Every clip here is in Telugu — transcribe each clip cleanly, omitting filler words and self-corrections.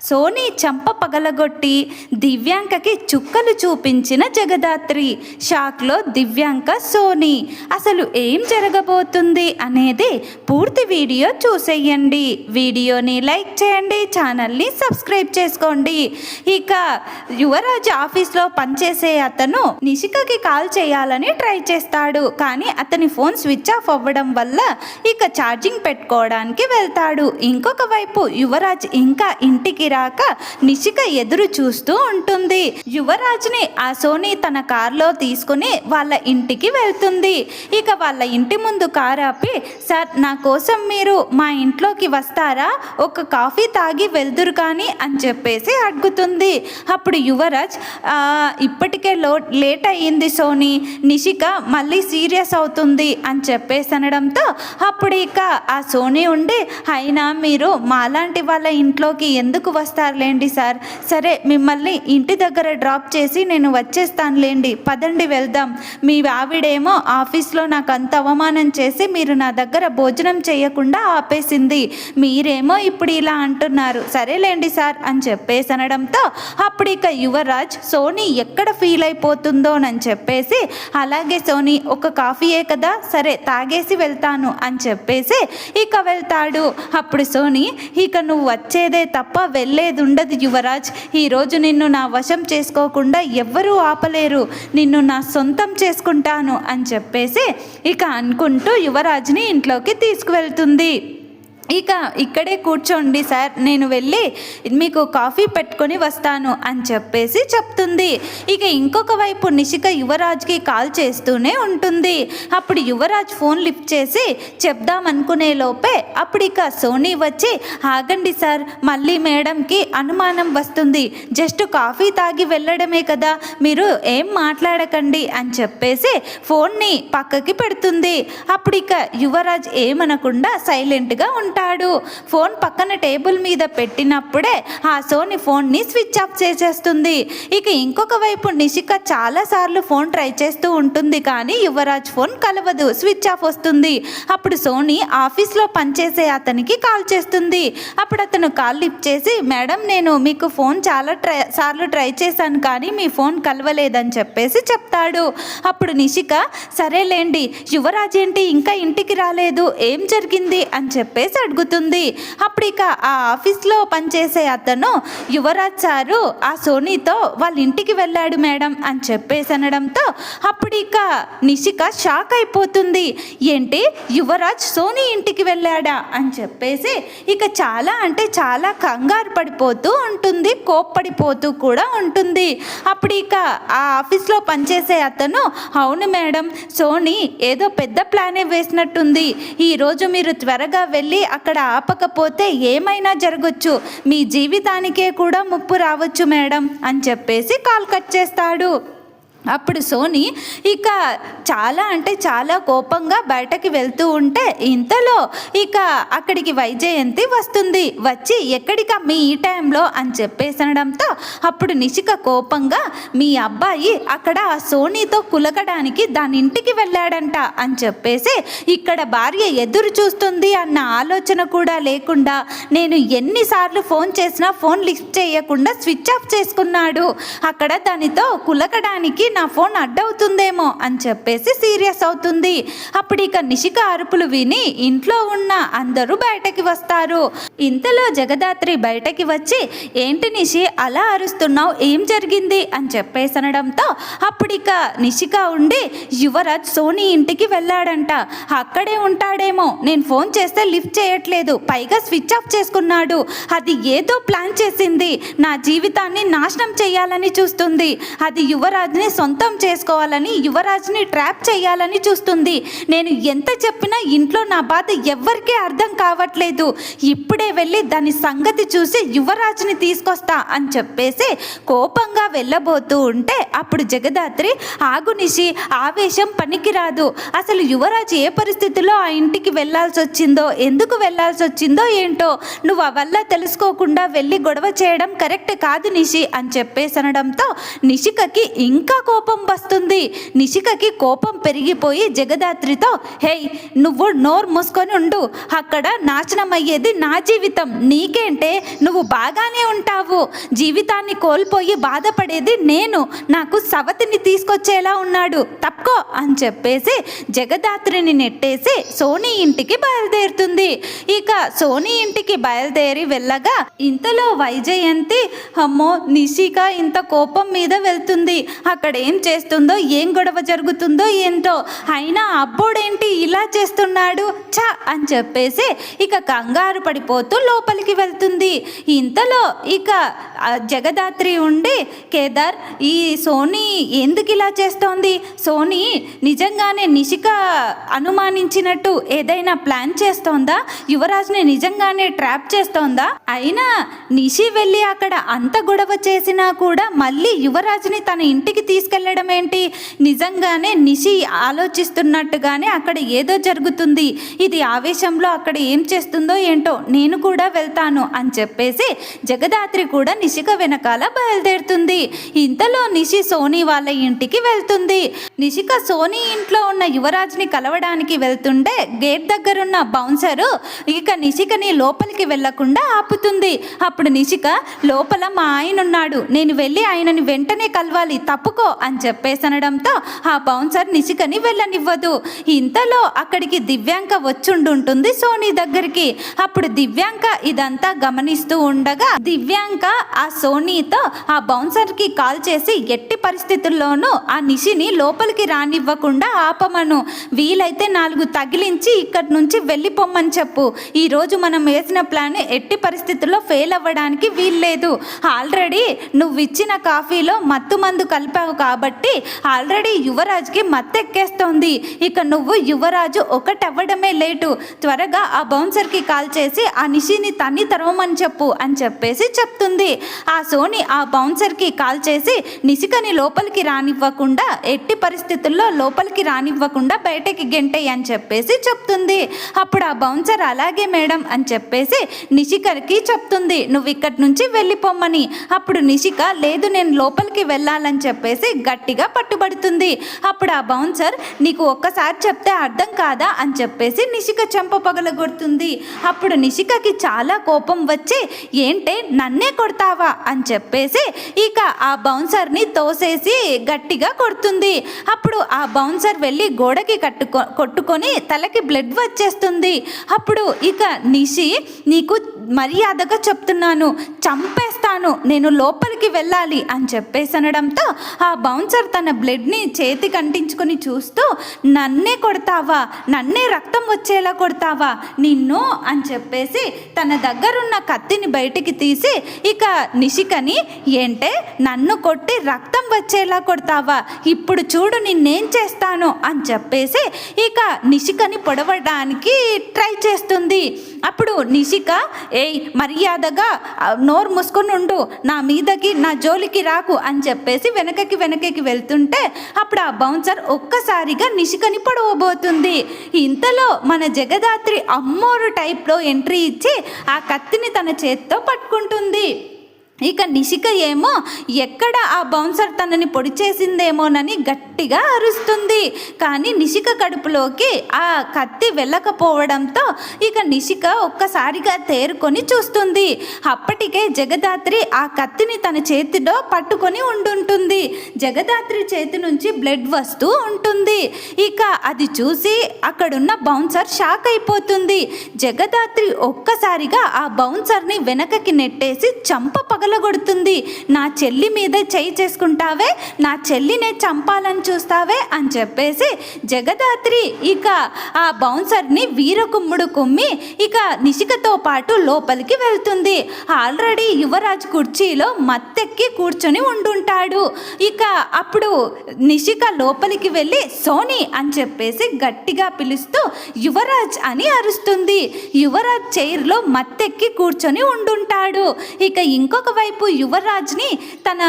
సోనీ చంప పగలగొట్టి దివ్యాంకకి చుక్కలు చూపించిన జగదాత్రి. షాక్లో దివ్యాంక, సోనీ. అసలు ఏం జరగబోతుంది అనేది పూర్తి వీడియో చూసేయండి. వీడియోని లైక్ చేయండి, ఛానల్ని సబ్స్క్రైబ్ చేసుకోండి. ఇక యువరాజ్ ఆఫీస్లో పనిచేసే అతను నిషికకి కాల్ చేయాలని ట్రై చేస్తాడు. కానీ అతని ఫోన్ స్విచ్ ఆఫ్ అవ్వడం వల్ల ఇక ఛార్జింగ్ పెట్టుకోవడానికి వెళ్తాడు. ఇంకొక వైపు యువరాజ్ ఇంకా ఇంటికి రాక నిషిక ఎదురు చూస్తూ ఉంటుంది. యువరాజ్ని ఆ సోనీ తన కారులో తీసుకుని వాళ్ళ ఇంటికి వెళ్తుంది. ఇక వాళ్ళ ఇంటి ముందు కారు ఆపి, సార్ నా కోసం మీరు మా ఇంట్లోకి వస్తారా, ఒక కాఫీ తాగి వెళ్దురు కానీ అని చెప్పేసి అడుగుతుంది. అప్పుడు యువరాజ్, ఇప్పటికే లేట్ అయ్యింది సోనీ, నిషిక మళ్ళీ సీరియస్ అవుతుంది అని చెప్పేసి అనడంతో అప్పుడు ఇక ఆ సోనీ ఉండి, అయినా మీరు మాలాంటి వాళ్ళ ఇంట్లోకి ఎందుకు వస్తారులేండి సార్, సరే మిమ్మల్ని ఇంటి దగ్గర డ్రాప్ చేసి నేను వచ్చేస్తానులేండి, పదండి వెళ్దాం. మీ ఆవిడేమో ఆఫీస్లో నాకు అంత అవమానం చేసి మీరు నా దగ్గర భోజనం చేయకుండా ఆపేసింది, మీరేమో ఇప్పుడు ఇలా అంటున్నారు, సరేలేండి సార్ అని చెప్పేసి అనడంతో అప్పుడు ఇక యువరాజ్ సోనీ ఎక్కడ ఫీల్ అయిపోతుందోనని చెప్పేసి, అలాగే సోనీ ఒక కాఫీయే కదా, సరే తాగేసి వెళ్తాను అని చెప్పేసి ఇక వెళ్తాడు. అప్పుడు సోనీ, ఇక నువ్వు వచ్చేదే తప్ప వెళ్ళేది ఉండదు యువరాజ్, ఈరోజు నిన్ను నా వశం చేసుకోకుండా ఎవ్వరూ ఆపలేరు, నిన్ను నా సొంతం చేసుకుంటాను అని చెప్పేసి ఇక అనుకుంటూ యువరాజ్ని ఇంట్లోకి తీసుకువెళ్తుంది. ఇక ఇక్కడే కూర్చోండి సార్, నేను వెళ్ళి మీకు కాఫీ పెట్టుకొని వస్తాను అని చెప్పేసి చెప్తుంది. ఇక ఇంకొక వైపు నిషిక యువరాజ్కి కాల్ చేస్తూనే ఉంటుంది. అప్పుడు యువరాజ్ ఫోన్ లిఫ్ట్ చేసి చెప్దామనుకునే లోపే అప్పుడు ఇక సోనీ వచ్చి, ఆగండి సార్, మళ్ళీ మేడంకి అనుమానం వస్తుంది, జస్ట్ కాఫీ తాగి వెళ్ళడమే కదా, మీరు ఏం మాట్లాడకండి అని చెప్పేసి ఫోన్ని పక్కకి పెడుతుంది. అప్పుడు ఇక యువరాజ్ ఏమనకుండా సైలెంట్గా ఉంటాడు. ఫోన్ పక్కన టేబుల్ మీద పెట్టినప్పుడే ఆ సోనీ ఫోన్ని స్విచ్ ఆఫ్ చేసేస్తుంది. ఇక ఇంకొక వైపు నిషిక చాలా సార్లు ఫోన్ ట్రై చేస్తూ ఉంటుంది కానీ యువరాజ్ ఫోన్ కలవదు, స్విచ్ ఆఫ్ వస్తుంది. అప్పుడు సోనీ ఆఫీస్లో పనిచేసే అతనికి కాల్ చేస్తుంది. అప్పుడు అతను కాల్ లిఫ్ట్ చేసి, మేడం నేను మీకు ఫోన్ చాలా సార్లు ట్రై చేశాను కానీ మీ ఫోన్ కలవలేదని చెప్పేసి చెప్తాడు. అప్పుడు నిషిక, సరేలేండి యువరాజ్ ఏంటి ఇంకా ఇంటికి రాలేదు, ఏం జరిగింది అని చెప్పేసి అడుగుతుంది. అప్పుడు ఇక ఆ ఆఫీస్లో పనిచేసే అతను, యువరాజ్ సారు ఆ సోనీతో వాళ్ళ ఇంటికి వెళ్ళాడు మేడం అని చెప్పేసి అనడంతో అప్పుడు ఇక నిషిక షాక్ అయిపోతుంది. ఏంటి, యువరాజ్ సోనీ ఇంటికి వెళ్ళాడా అని చెప్పేసి ఇక చాలా అంటే చాలా కంగారు పడిపోతూ ఉంటుంది, కోప్పడిపోతూ కూడా ఉంటుంది. అప్పుడు ఇక ఆ ఆఫీస్లో పనిచేసే అతను, అవును మేడం, సోనీ ఏదో పెద్ద ప్లానే వేసినట్టుంది, ఈరోజు మీరు త్వరగా వెళ్ళి అక్కడ ఆపకపోతే ఏమైనా జరగచ్చు, మీ జీవితానికే కూడా ముప్పు రావచ్చు మేడం అని చెప్పేసి కాల్ కట్ చేస్తాడు. అప్పుడు సోనీ ఇక చాలా అంటే చాలా కోపంగా బయటకి వెళ్తూ ఉంటే ఇంతలో ఇక అక్కడికి వైజయంతి వస్తుంది. వచ్చి ఎక్కడికా మీ ఈ టైంలో అని చెప్పేసి అనడంతో అప్పుడు నిషిక కోపంగా, మీ అబ్బాయి అక్కడ ఆ సోనీతో కులకడానికి దాని ఇంటికి వెళ్ళాడంట అని చెప్పేసి, ఇక్కడ భార్య ఎదురు చూస్తుంది అన్న ఆలోచన కూడా లేకుండా నేను ఎన్నిసార్లు ఫోన్ చేసినా ఫోన్ లిఫ్ట్ చేయకుండా స్విచ్ ఆఫ్ చేసుకున్నాడు, అక్కడ దానితో కులకడానికి నా ఫోన్ అడ్డవుతుందేమో అని చెప్పేసి సీరియస్ అవుతుంది. అప్పుడు ఇక నిషిక అరుపులు విని ఇంట్లో ఉన్న అందరూ బయటకి వస్తారు. ఇంతలో జగదాత్రి బయటకి వచ్చి, ఏంటి నిషి అలా అరుస్తున్నావు, ఏం జరిగింది అని చెప్పేసి అనడంతో అప్పుడు ఇక నిషిక ఉండి, యువరాజ్ సోనీ ఇంటికి వెళ్ళాడంట, అక్కడే ఉంటాడేమో, నేను ఫోన్ చేస్తే లిఫ్ట్ చేయట్లేదు, పైగా స్విచ్ ఆఫ్ చేసుకున్నాడు, అది ఏదో ప్లాన్ చేసింది, నా జీవితాన్ని నాశనం చేయాలని చూస్తుంది, అది యువరాజ్ని సొంతం చేసుకోవాలని, యువరాజ్ని ట్రాప్ చేయాలని చూస్తుంది, నేను ఎంత చెప్పినా ఇంట్లో నా బాధ ఎవ్వరికీ అర్థం కావట్లేదు, ఇప్పుడే వెళ్ళి దాని సంగతి చూసి యువరాజ్ని తీసుకొస్తా అని చెప్పేసి కోపంగా వెళ్ళబోతూ ఉంటే అప్పుడు జగదాత్రి, ఆగు నిషి, ఆవేశం పనికిరాదు, అసలు యువరాజ్ ఏ పరిస్థితిలో ఆ ఇంటికి వెళ్ళాల్సి వచ్చిందో, ఎందుకు వెళ్ళాల్సి వచ్చిందో ఏంటో, నువ్వు అవల్ల తెలుసుకోకుండా వెళ్ళి గొడవ చేయడం కరెక్ట్ కాదు నిషి అని చెప్పేసి అనడంతో నిషికకి ఇంకా కోపం వస్తుంది. నిషికకి కోపం పెరిగిపోయి జగదాత్రితో, హేయ్ నువ్వు నోరు మూసుకొని ఉండు, అక్కడ నాశనం అయ్యేది నా జీవితం, నీకేంటే నువ్వు బాగానే ఉంటావు, జీవితాన్ని కోల్పోయి బాధపడేది నేను, నాకు సవతిని తీసుకొచ్చేలా ఉన్నాడు, తప్పుకో అని చెప్పేసి జగదాత్రిని నెట్టేసి సోనీ ఇంటికి బయలుదేరుతుంది. ఇక సోనీ ఇంటికి బయలుదేరి వెళ్ళగా ఇంతలో వైజయంతి, అమ్మో నిషిక ఇంత కోపం మీద వెళ్తుంది, అక్కడ ఏం చేస్తుందో ఏం గొడవ జరుగుతుందో ఏంటో, అయినా అబ్బోడేంటి ఇలా చేస్తున్నాడు చా అని చెప్పేసి ఇక కంగారు పడిపోతూ లోపలికి వెళ్తుంది. ఇంతలో ఇక జగదాత్రి ఉండి, కేదార్ ఈ సోనీ ఎందుకు ఇలా చేస్తోంది, సోనీ నిజంగానే నిషిక అనుమానించినట్టు ఏదైనా ప్లాన్ చేస్తోందా, యువరాజ్ని నిజంగానే ట్రాప్ చేస్తోందా, అయినా నిషి వెళ్ళి అక్కడ అంత గొడవ చేసినా కూడా మళ్ళీ యువరాజ్ని తన ఇంటికి తీసుకెళ్లడం ఏంటి, నిజంగానే నిషి ఆలోచిస్తున్నట్టుగానే అక్కడ ఏదో జరుగుతుంది, ఇది ఆవేశంలో అక్కడ ఏం చేస్తుందో ఏంటో, నేను కూడా వెళ్తాను అని చెప్పేసి జగదాత్రి కూడా నిషిక వెనకాల బయలుదేరుతుంది. ఇంతలో నిషి సోనీ వాళ్ళ ఇంటికి వెళ్తుంది. నిషిక సోనీ ఇంట్లో ఉన్న యువరాజ్ని కలవడానికి వెళ్తుంటే గేట్ దగ్గరున్న బౌన్సరు ఇక నిషికని లోపలికి వెళ్లకుండా ఆపుతుంది. అప్పుడు నిషిక, లోపల మా ఆయన ఉన్నాడు, నేను వెళ్ళి ఆయనని వెంటనే కలవాలి, తప్పుకో అని చెప్పేసనడంతో ఆ బౌన్సర్ నిషికని వెళ్ళనివ్వదు. ఇంతలో అక్కడికి దివ్యాంక వచ్చుండుంటుంది సోనీ దగ్గరికి. అప్పుడు దివ్యాంక ఇదంతా గమనిస్తూ ఉండగా దివ్యాంక ఆ సోనీతో ఆ బౌన్సర్కి కాల్ చేసి ఎట్టి పరిస్థితుల్లోనూ ఆ నిషిని లోపలికి రానివ్వకుండా ఆపమను, వీలైతే 4 తగిలించి ఇక్కడి నుంచి వెళ్ళిపోమ్మని చెప్పు, ఈరోజు మనం వేసిన ప్లాన్ ఎట్టి పరిస్థితుల్లో ఫెయిల్ అవ్వడానికి వీల్లేదు, ఆల్రెడీ నువ్వు ఇచ్చిన కాఫీలో మత్తు మందు కలిపావు కాబట్టి ఆల్రెడీ యువరాజ్కి మత్తెక్కేస్తోంది, ఇక నువ్వు యువరాజు ఒకటవ్వడమే లేటు, త్వరగా ఆ బౌన్సర్కి కాల్ చేసి ఆ నిషిని తన్ని తరవమని చెప్పు అని చెప్పేసి చెప్తుంది. ఆ సోని ఆ బౌన్సర్కి కాల్ చేసి నిషికని లోపలికి రానివ్వకుండా, ఎట్టి పరిస్థితుల్లో లోపలికి రానివ్వకుండా బయటకి గెంటేయి అని చెప్పేసి చెప్తుంది. అప్పుడు ఆ బౌన్సర్ అలాగే మేడం అని చెప్పేసి నిషికకి చెప్తుంది, నువ్వు ఇక్కడి నుంచి వెళ్ళిపోమ్మని. అప్పుడు నిషిక, లేదు నేను లోపలికి వెళ్ళాలని చెప్పేసి గట్టిగా పట్టుబడుతుంది. అప్పుడు ఆ బౌన్సర్, నీకు ఒక్కసారి చెప్తే అర్థం కాదా అని చెప్పేసి నిషిక చెంప పగలగొడుతుంది. అప్పుడు నిషికకి చాలా కోపం వచ్చి, ఏంటే నన్నే కొడతావా అని చెప్పేసి ఇక ఆ బౌన్సర్ని తోసేసి గట్టిగా కొడుతుంది. అప్పుడు ఆ బౌన్సర్ వెళ్ళి గోడకి కొట్టుకొని తలకి బ్లడ్ వచ్చేస్తుంది. అప్పుడు ఇక నిషి, నీకు మర్యాదగా చెప్తున్నాను, చంపేస్తాను, నేను లోపలికి వెళ్ళాలి అని చెప్పేసి అనడంతో ఆ బౌన్సర్ తన బ్లడ్ని చేతికి అంటించుకొని చూస్తూ, నన్నే కొడతావా, నన్నే రక్తం వచ్చేలా కొడతావా నిన్ను అని చెప్పేసి తన దగ్గరున్న కత్తిని బయటికి తీసి ఇక నిషికని, ఏంటే నన్ను కొట్టి రక్తం వచ్చేలా కొడతావా, ఇప్పుడు చూడు నిన్నేం చేస్తాను అని చెప్పేసి ఇక నిషికని పొడవడానికి ట్రై చేస్తుంది. అప్పుడు నిషిక, ఏయ్ మర్యాదగా నోరు మూసుకొని ఉండు, నా మీదకి నా జోలికి రాకు అని చెప్పేసి వెనకకి వెళ్తుంటే అప్పుడు ఆ బౌన్సర్ ఒక్కసారిగా నిషికని పొడవబోతుంది. ఇంతలో మన జగదాత్రి అమ్మోరు టైప్లో ఎంట్రీ ఇచ్చి ఆ కత్తిని తన చేత్తో పట్టుకుంటుంది. ఇక నిషిక ఏమో ఎక్కడ ఆ బౌన్సర్ తనని పొడి చేసిందేమోనని గట్టిగా అరుస్తుంది. కానీ నిషిక కడుపులోకి ఆ కత్తి వెళ్ళకపోవడంతో ఇక నిషిక ఒక్కసారిగా తేరుకొని చూస్తుంది. అప్పటికే జగదాత్రి ఆ కత్తిని తన చేతిలో పట్టుకొని ఉండుంటుంది. జగదాత్రి చేతి నుంచి బ్లడ్ వస్తూ ఉంటుంది. ఇక అది చూసి అక్కడున్న బౌన్సర్ షాక్ అయిపోతుంది. జగదాత్రి ఒక్కసారిగా ఆ బౌన్సర్ని వెనకకి నెట్టేసి చంప పగలగొడుతుంది. నా చెల్లి మీద చేయి చేసుకుంటావే, నా చెల్లినే చంపాలని చూస్తావే అని చెప్పేసి జగదాత్రి ఇక ఆ బౌన్సర్ని వీరకుమ్ముడు కుమ్మి ఇక నిషికతో పాటు లోపలికి వెళ్తుంది. ఆల్రెడీ యువరాజ్ కుర్చీలో మత్తెక్కి కూర్చొని ఉండుంటాడు. ఇక అప్పుడు నిషిక లోపలికి వెళ్ళి సోనీ అని చెప్పేసి గట్టిగా పిలుస్తూ యువరాజ్ అని అరుస్తుంది. యువరాజ్ చైర్లో మత్తెక్కి కూర్చొని ఉండుంటాడు. ఇక ఇంకొక మరోవైపు యువరాజ్ని తన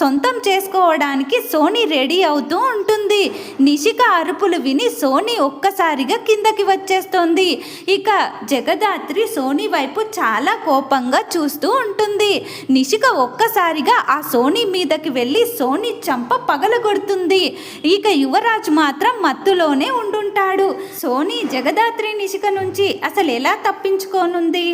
సొంతం చేసుకోవడానికి సోనీ రెడీ అవుతూ ఉంటుంది. నిషిక అరుపులు విని సోనీ ఒక్కసారిగా కిందకి వచ్చేస్తుంది. ఇక జగదాత్రి సోనీ వైపు చాలా కోపంగా చూస్తూ ఉంటుంది. నిషిక ఒక్కసారిగా ఆ సోనీ మీదకి వెళ్ళి సోనీ చంప పగలగొడుతుంది. ఇక యువరాజ్ మాత్రం మత్తులోనే ఉండుంటాడు. సోనీ జగదాత్రి నిషిక నుంచి అసలు ఎలా తప్పించుకోనుంది?